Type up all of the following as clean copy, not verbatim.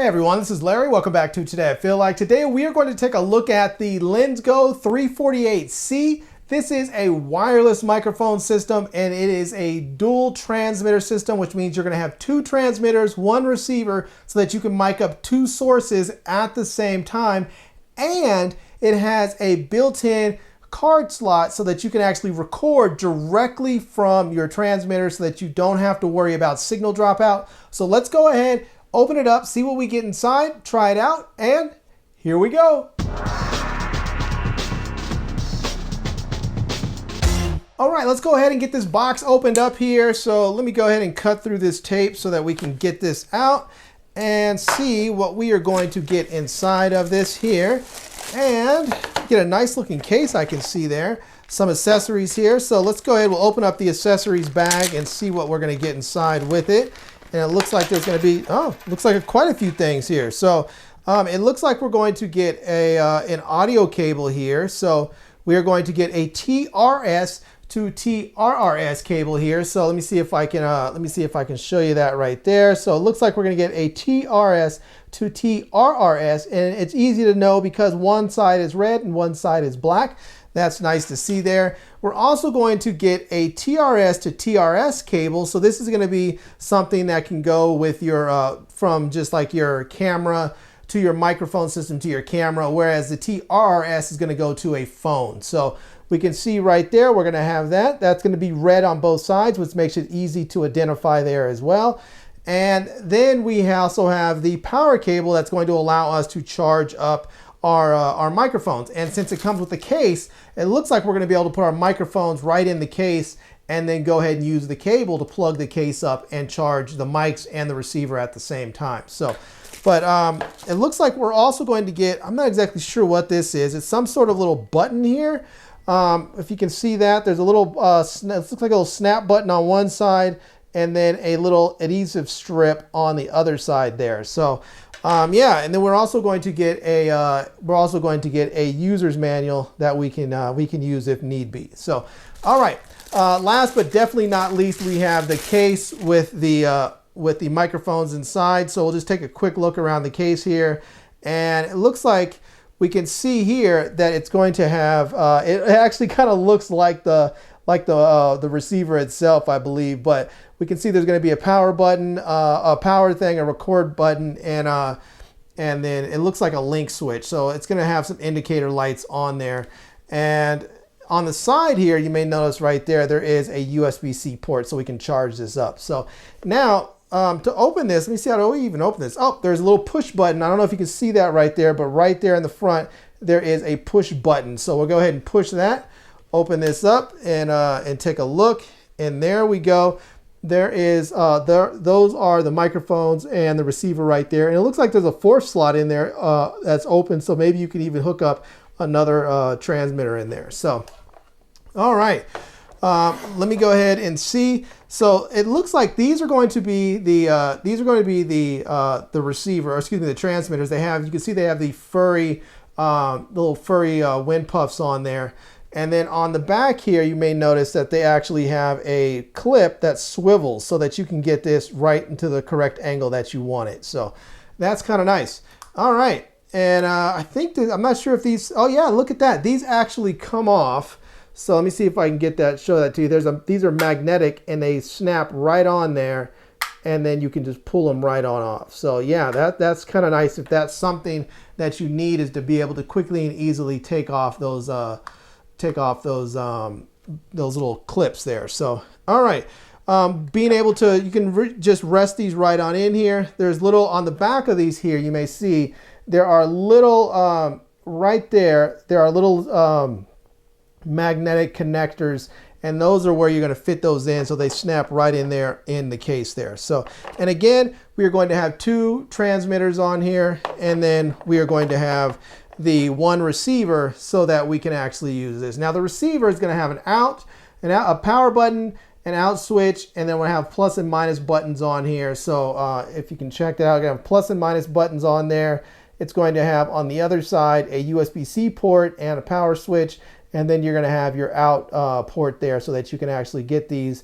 everyone, this is Larry. Welcome back to Today I Feel Like. Today we are going to take a look at the LenGo 348C. This is a wireless microphone system and it is a dual transmitter system, which means you're going to have two transmitters, one receiver, so that you can mic up two sources at the same time. And it has a built-in card slot so that you can actually record directly from your transmitter so that you don't have to worry about signal dropout. So let's go ahead, open it up, see what we get inside, try it out, and here we go. All right, let's go ahead and get this box opened up here. So let me go ahead and cut through this tape so that we can get this out and see what we are going to get inside of this here. And get a nice looking case I can see there. Some accessories here. So let's go ahead, we'll open up the accessories bag and see what we're gonna get inside with it. And it looks like there's going to be, looks like quite a few things here. So it looks like we're going to get an audio cable here. So we are going to get a TRS to TRRS cable here. So let me see if I can show you that right there. So it looks like we're going to get a TRS to TRRS, and it's easy to know because one side is red and one side is black. That's nice to see there. We're also going to get a TRS to TRS cable. So this is going to be something that can go with your, from just like your camera to your microphone system to your camera, whereas the TRRS is going to go to a phone. So we can see right there, we're going to have that. That's going to be red on both sides, which makes it easy to identify there as well. And then we also have the power cable that's going to allow us to charge up our microphones. And since it comes with the case, it looks like we're going to be able to put our microphones right in the case and then go ahead and use the cable to plug the case up and charge the mics and the receiver at the same time. So, but it looks like we're also going to get, I'm not exactly sure what this is. It's some sort of little button here. If you can see that, there's a little, it looks like a little snap button on one side and then a little adhesive strip on the other side there. So yeah, and then we're also going to get a user's manual that we can use if need be. So, all right. Last but definitely not least, we have the case with the microphones inside. So we'll just take a quick look around the case here, and it looks like we can see here that it's going to have. It actually kind of looks like the receiver itself, I believe, but we can see there's going to be a power button, a power thing, a record button, and then it looks like a link switch. So it's going to have some indicator lights on there. And on the side here, you may notice right there, there is a USB-C port so we can charge this up. So now to open this, let me see how do we even open this. Oh, there's a little push button. I don't know if you can see that right there, but right there in the front, there is a push button. So we'll go ahead and push that, open this up and take a look. And there we go. There is, those are the microphones and the receiver right there. And it looks like there's a fourth slot in there that's open. So maybe you can even hook up another transmitter in there. So, all right. Let me go ahead and see. So it looks like these are going to be the receiver, or excuse me, the transmitters. They have, you can see they have the furry, little furry wind puffs on there. And then on the back here, you may notice that they actually have a clip that swivels so that you can get this right into the correct angle that you want it. So that's kind of nice. All right. And I think I'm not sure if these, oh yeah, look at that. These actually come off. So let me see if I can get that, show that to you. These are magnetic and they snap right on there, and then you can just pull them right on off. So yeah, that's kind of nice if that's something that you need, is to be able to quickly and easily take off those little clips there. So, all right. Being able to, you can just rest these right on in here. There's little, on the back of these here, you may see, there are little, right there, there are little magnetic connectors, and those are where you're going to fit those in so they snap right in there in the case there. So, and again, we are going to have two transmitters on here, and then we are going to have the one receiver so that we can actually use this. Now the receiver is going to have an out, a power button, an out switch, and then we'll have plus and minus buttons on here. So if you can check that out, we're going to have plus and minus buttons on there. It's going to have on the other side a USB-C port and a power switch, and then you're going to have your out port there so that you can actually get these,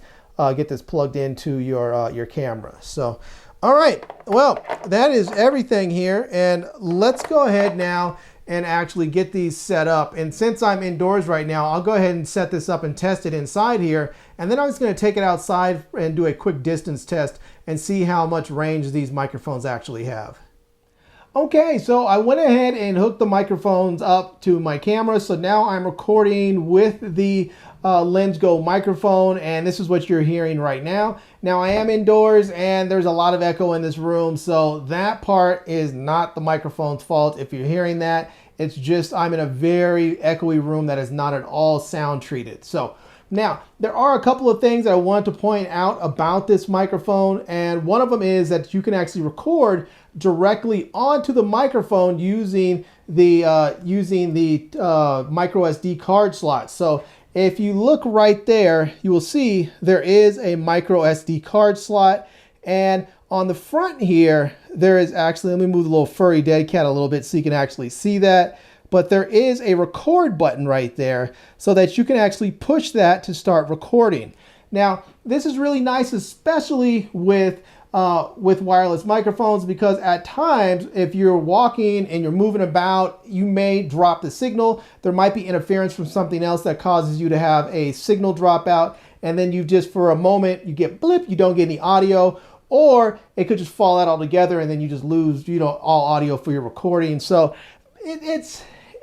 get this plugged into your camera. So All right, well, that is everything here, and let's go ahead now and actually get these set up. And since I'm indoors right now, I'll go ahead and set this up and test it inside here, and then I'm just going to take it outside and do a quick distance test and see how much range these microphones actually have. Okay, so I went ahead and hooked the microphones up to my camera. So now I'm recording with the LenGo microphone, and this is what you're hearing right now. Now I am indoors and there's a lot of echo in this room, so that part is not the microphone's fault if you're hearing that. It's just I'm in a very echoey room that is not at all sound treated. So now, there are a couple of things that I want to point out about this microphone, and one of them is that you can actually record directly onto the microphone using the micro SD card slot. So if you look right there, you will see there is a micro SD card slot, and on the front here, there is actually, let me move the little furry dead cat a little bit so you can actually see that. But there is a record button right there so that you can actually push that to start recording. Now, this is really nice, especially with wireless microphones, because at times, if you're walking and you're moving about, you may drop the signal. There might be interference from something else that causes you to have a signal dropout, and then you just, for a moment, you get blip, you don't get any audio, or it could just fall out altogether and then you just lose, all audio for your recording. So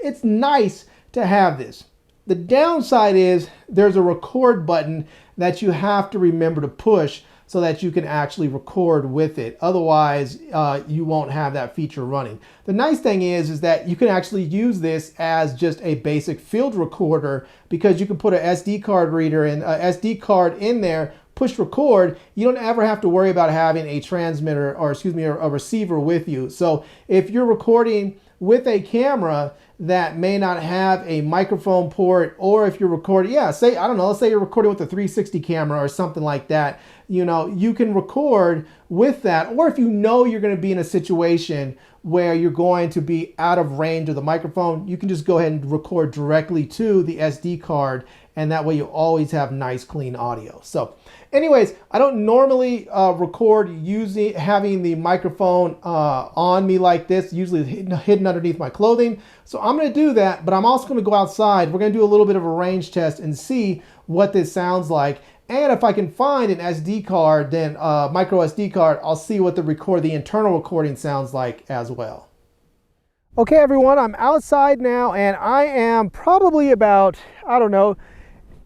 it's nice to have this. The downside is there's a record button that you have to remember to push so that you can actually record with it. Otherwise, you won't have that feature running. The nice thing is that you can actually use this as just a basic field recorder, because you can put an SD card reader and a SD card in there, push record. You don't ever have to worry about having a transmitter, or excuse me, a receiver with you. So if you're recording with a camera that may not have a microphone port, or if you're recording, say, I don't know, let's say you're recording with a 360 camera or something like that, you can record with that. Or if you're going to be in a situation where you're going to be out of range of the microphone, you can just go ahead and record directly to the SD card, and that way you always have nice clean audio. So anyways, I don't normally record having the microphone on me like this, usually hidden underneath my clothing. So I'm going to do that, but I'm also going to go outside. We're going to do a little bit of a range test and see what this sounds like. And if I can find an SD card, then micro SD card, I'll see what the internal recording sounds like as well. Okay, everyone, I'm outside now, and I am probably about,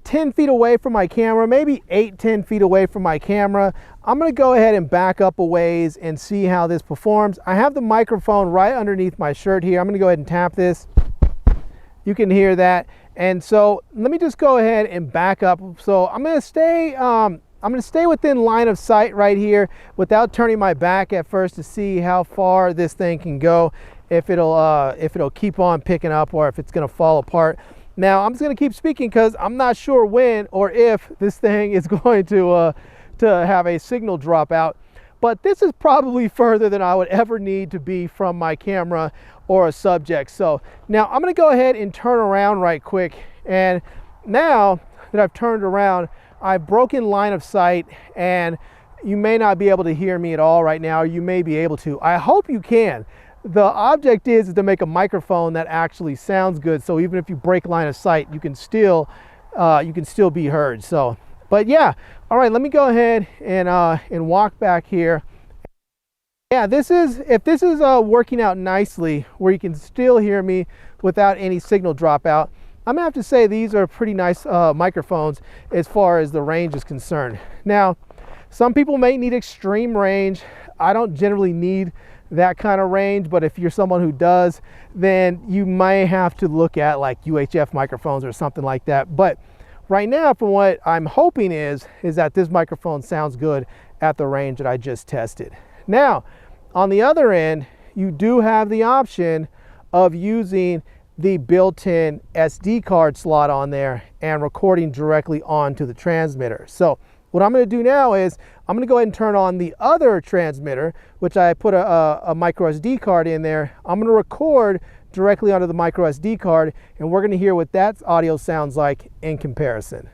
10 feet away from my camera, maybe 8-10 feet away from my camera. I'm going to go ahead and back up a ways and see how this performs. I have the microphone right underneath my shirt here. I'm going to go ahead and tap this. You can hear that. And so let me just go ahead and back up. So I'm going to stay within line of sight right here without turning my back at first to see how far this thing can go, if it'll keep on picking up or if it's going to fall apart. Now, I'm just going to keep speaking because I'm not sure when or if this thing is going to have a signal drop out. But this is probably further than I would ever need to be from my camera or a subject. So now I'm going to go ahead and turn around right quick. And now that I've turned around, I've broken line of sight, and you may not be able to hear me at all right now, or you may be able to. I hope you can. The object is to make a microphone that actually sounds good, so even if you break line of sight, you can still be heard. So, but yeah, all right, let me go ahead and walk back here. Yeah, if this is working out nicely, where you can still hear me without any signal dropout, I'm gonna have to say these are pretty nice microphones as far as the range is concerned. Now, some people may need extreme range. I don't generally need that kind of range, but if you're someone who does, then you may have to look at like UHF microphones or something like that. But right now, from what I'm hoping is that this microphone sounds good at the range that I just tested. Now, on the other end, you do have the option of using the built-in SD card slot on there and recording directly onto the transmitter. So what I'm going to do now is I'm going to go ahead and turn on the other transmitter, which I put a micro SD card in there. I'm going to record directly onto the micro SD card, and we're going to hear what that audio sounds like in comparison.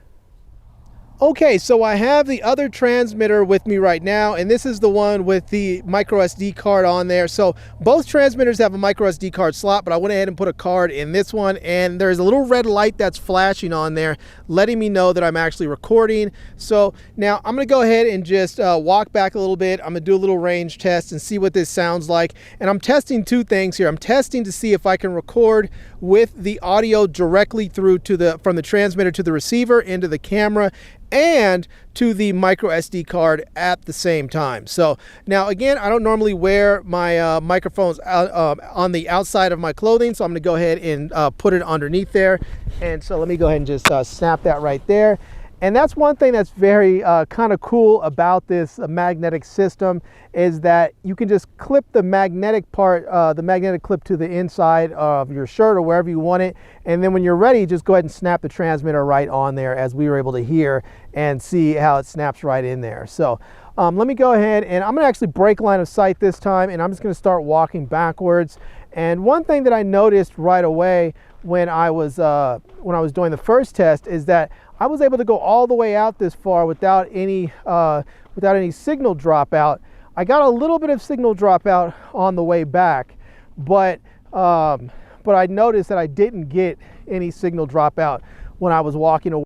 Okay, so I have the other transmitter with me right now, and this is the one with the micro SD card on there. So both transmitters have a micro SD card slot, but I went ahead and put a card in this one, and there's a little red light that's flashing on there, letting me know that I'm actually recording. So now I'm gonna go ahead and just walk back a little bit. I'm gonna do a little range test and see what this sounds like. And I'm testing two things here. I'm testing to see if I can record with the audio directly through to from the transmitter to the receiver into the camera and to the micro SD card at the same time. So now again, I don't normally wear my microphones on the outside of my clothing, so I'm gonna go ahead and put it underneath there. And so let me go ahead and just snap that right there. And that's one thing that's very kind of cool about this magnetic system, is that you can just clip the magnetic part, the magnetic clip to the inside of your shirt or wherever you want it. And then when you're ready, just go ahead and snap the transmitter right on there, as we were able to hear and see how it snaps right in there. So let me go ahead, and I'm gonna actually break line of sight this time, and I'm just gonna start walking backwards. And one thing that I noticed right away when I was doing the first test is that I was able to go all the way out this far without any signal dropout. I got a little bit of signal dropout on the way back, but I noticed that I didn't get any signal dropout when I was walking away.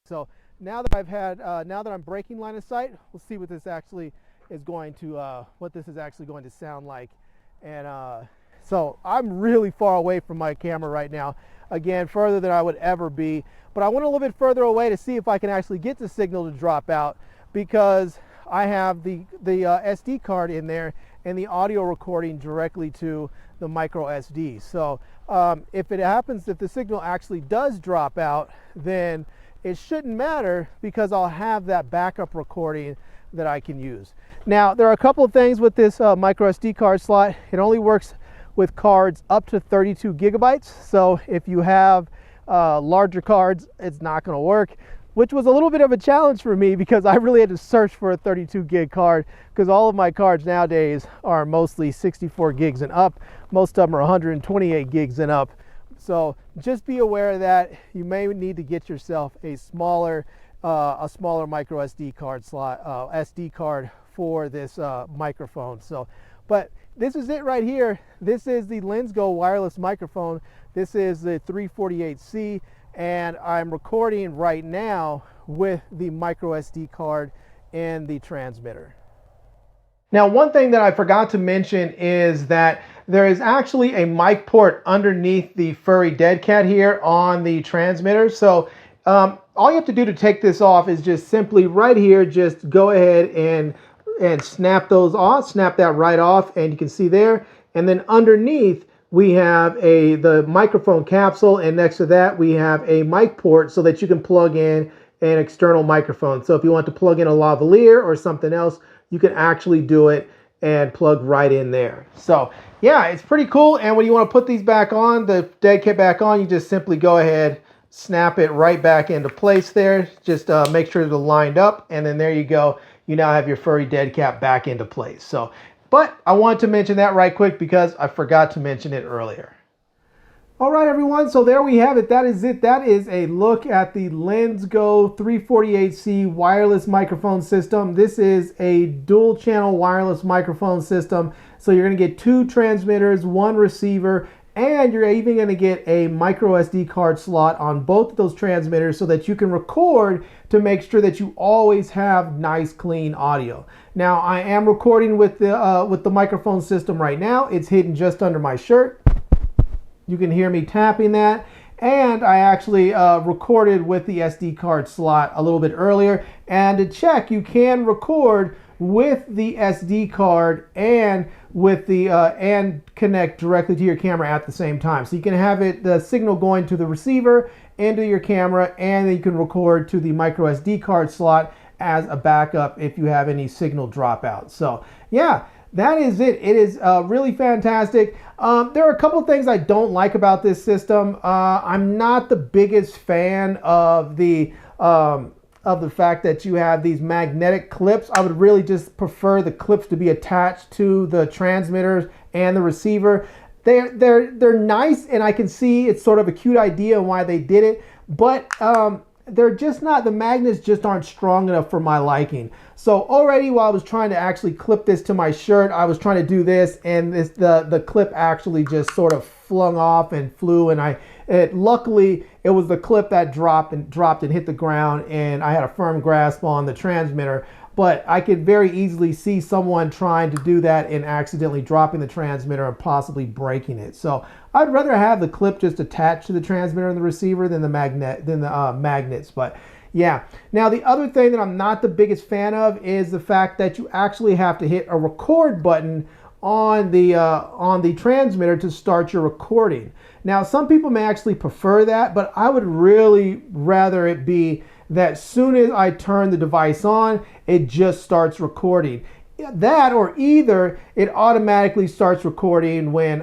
So now that I'm breaking line of sight, we'll see what this actually is going to sound like. And so I'm really far away from my camera right now. Again, further than I would ever be, but I went a little bit further away to see if I can actually get the signal to drop out, because I have the SD card in there and the audio recording directly to the micro SD. So if the signal actually does drop out, then it shouldn't matter, because I'll have that backup recording that I can use. Now, there are a couple of things with this micro SD card slot. It only works with cards up to 32 gigabytes. So if you have larger cards, it's not going to work, which was a little bit of a challenge for me, because I really had to search for a 32 gig card, because all of my cards nowadays are mostly 64 gigs and up. Most of them are 128 gigs and up. So just be aware of that. You may need to get yourself a smaller micro SD card slot, SD card for this microphone. So, but this is it right here. This is the LenGo wireless microphone. This is the 348C, and I'm recording right now with the micro SD card and the transmitter. Now, one thing that I forgot to mention is that there is actually a mic port underneath the furry dead cat here on the transmitter. So all you have to do to take this off is just simply right here, just go ahead and snap those off, snap that right off, and you can see there. And then underneath we have the microphone capsule, and next to that we have a mic port so that you can plug in an external microphone. So if you want to plug in a lavalier or something else, you can actually do it and plug right in there. So yeah, it's pretty cool. And when you want to put these back on, the dead cat back on, you just simply go ahead, snap it right back into place there. Just make sure they're lined up, and then there you go. You now have your furry dead cat back into place. So, but I wanted to mention that right quick because I forgot to mention it earlier. All right, everyone, so there we have it. That is it. That is a look at the LenGo 348C wireless microphone system. This is a dual channel wireless microphone system. So you're gonna get 2 transmitters, 1 receiver, and you're even gonna get a micro SD card slot on both of those transmitters so that you can record to make sure that you always have nice, clean audio. Now, I am recording with the microphone system right now. It's hidden just under my shirt. You can hear me tapping that. And I actually recorded with the SD card slot a little bit earlier. And to check, you can record with the SD card and with the and connect directly to your camera at the same time. So you can have the signal going to the receiver, into your camera, and then you can record to the micro SD card slot as a backup if you have any signal dropout. So yeah, that is it. It is really fantastic. There are a couple of things I don't like about this system. I'm not the biggest fan of the fact that you have these magnetic clips. I would really just prefer the clips to be attached to the transmitters and the receiver. They're nice, and I can see it's sort of a cute idea and why they did it. But they're just not, the magnets just aren't strong enough for my liking. So already while I was trying to actually clip this to my shirt, I was trying to do this, and the clip actually just sort of flung off and flew, and luckily it was the clip that dropped and hit the ground, and I had a firm grasp on the transmitter. But I could very easily see someone trying to do that and accidentally dropping the transmitter and possibly breaking it. So I'd rather have the clip just attached to the transmitter and the receiver than the magnets. But yeah. Now the other thing that I'm not the biggest fan of is the fact that you actually have to hit a record button on the transmitter to start your recording. Now some people may actually prefer that, but I would really rather it be that as soon as I turn the device on, it just starts recording. That, or either it automatically starts recording when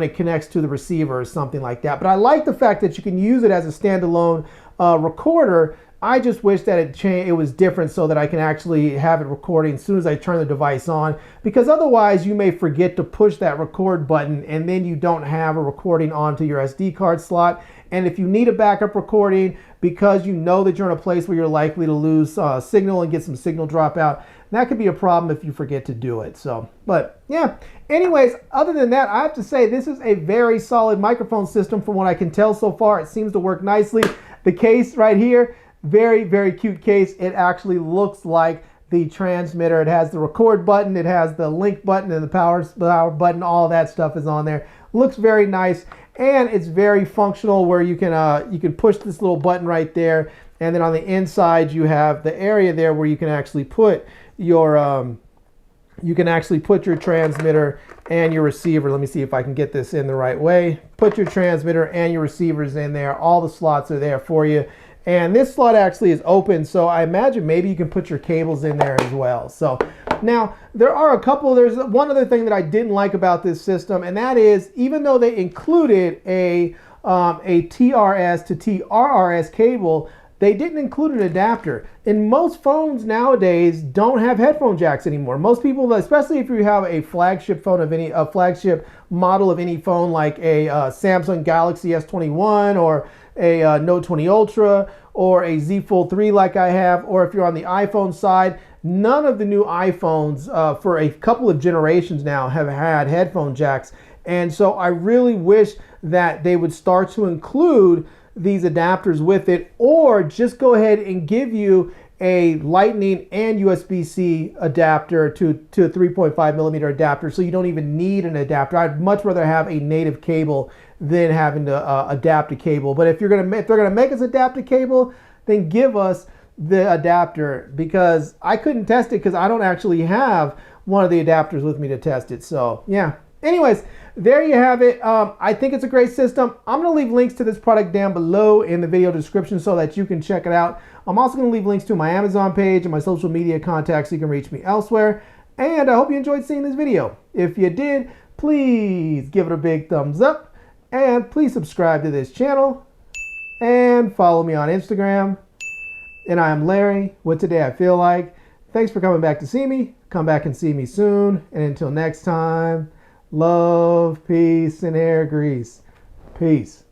it connects to the receiver or something like that. But I like the fact that you can use it as a standalone recorder. I just wish that it was different so that I can actually have it recording as soon as I turn the device on, because otherwise you may forget to push that record button and then you don't have a recording onto your SD card slot. And if you need a backup recording because you know that you're in a place where you're likely to lose signal and get some signal dropout, that could be a problem if you forget to do it. So, but yeah, anyways, other than that, I have to say this is a very solid microphone system from what I can tell so far. It seems to work nicely. The case right here, very, very cute case. It actually looks like the transmitter. It has the record button, it has the link button, and the power button. All that stuff is on there. Looks very nice, and it's very functional where you can push this little button right there, and then on the inside you have the area there where you can actually put your transmitter and your receiver. Let me see if I can get this in the right way. Put your transmitter and your receivers in there. All the slots are there for you. And this slot actually is open, so I imagine maybe you can put your cables in there as well. So now there's one other thing that I didn't like about this system, and that is, even though they included a TRS to TRRS cable, they didn't include an adapter. And most phones nowadays don't have headphone jacks anymore. Most people, especially if you have a flagship phone of a flagship model of any phone, like a Samsung Galaxy S21 or a Note 20 Ultra or a Z Fold 3 like I have, or if you're on the iPhone side, none of the new iPhones for a couple of generations now have had headphone jacks. And so I really wish that they would start to include these adapters with it, or just go ahead and give you a Lightning and USB-C adapter to a 3.5 millimeter adapter, so you don't even need an adapter. I'd much rather have a native cable than having to adapt a cable. But if they're gonna make us adapt a cable, then give us the adapter, because I couldn't test it because I don't actually have one of the adapters with me to test it. So yeah. Anyways, there you have it. I think it's a great system. I'm going to leave links to this product down below in the video description so that you can check it out. I'm also going to leave links to my Amazon page and my social media contacts so you can reach me elsewhere. And I hope you enjoyed seeing this video. If you did, please give it a big thumbs up, and please subscribe to this channel and follow me on Instagram. And I am Larry with Today I Feel Like. Thanks for coming back to see me. Come back and see me soon. And until next time, love, peace, and hair grease. Peace.